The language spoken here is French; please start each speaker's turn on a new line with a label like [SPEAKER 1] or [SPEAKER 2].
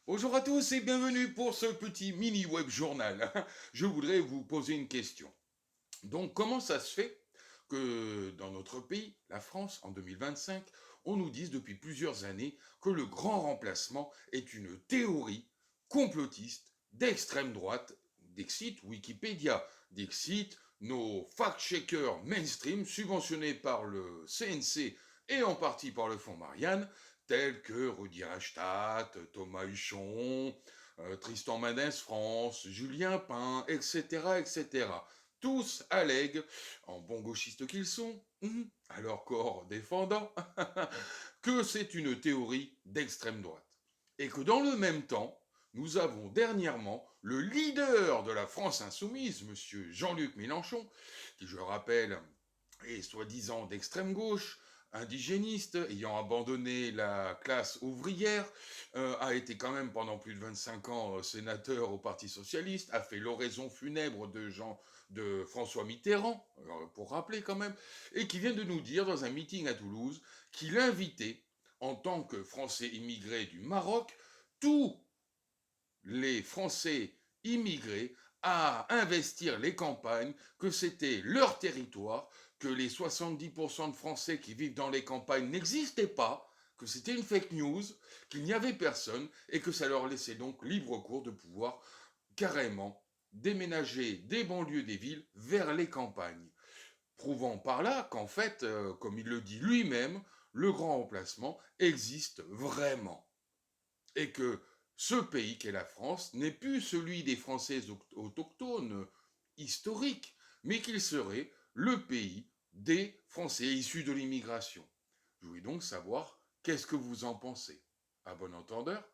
[SPEAKER 1] Bonjour à tous et bienvenue pour ce petit mini web journal. Je voudrais vous poser une question. Donc, comment ça se fait que dans notre pays, la France, en 2025, on nous dise depuis plusieurs années que le grand remplacement est une théorie complotiste d'extrême droite, d'excite Wikipédia, d'excite nos fact-checkers mainstream subventionnés par le CNC et en partie par le Fonds Marianne, tels que Rudy Reichstadt, Thomas Huchon, Tristan Mendès France, Julien Pain, etc., etc. Tous allèguent, en bons gauchistes qu'ils sont, à leur corps défendant, que c'est une théorie d'extrême droite. Et que dans le même temps, nous avons dernièrement le leader de la France insoumise, monsieur Jean-Luc Mélenchon, qui, je le rappelle, est soi-disant d'extrême gauche, indigéniste, ayant abandonné la classe ouvrière, a été quand même pendant plus de 25 ans sénateur au Parti socialiste, a fait l'oraison funèbre de François Mitterrand, pour rappeler quand même, et qui vient de nous dire dans un meeting à Toulouse qu'il invitait, en tant que Français immigré du Maroc, tous les Français immigrés à investir les campagnes, que c'était leur territoire, que les 70% de Français qui vivent dans les campagnes n'existaient pas, que c'était une fake news, qu'il n'y avait personne et que ça leur laissait donc libre cours de pouvoir carrément déménager des banlieues des villes vers les campagnes. Prouvant par là qu'en fait, comme il le dit lui-même, le grand remplacement existe vraiment et que ce pays qu'est la France n'est plus celui des Français autochtones historiques, mais qu'il serait le pays des Français issus de l'immigration. Je voulais donc savoir qu'est-ce que vous en pensez. À bon entendeur.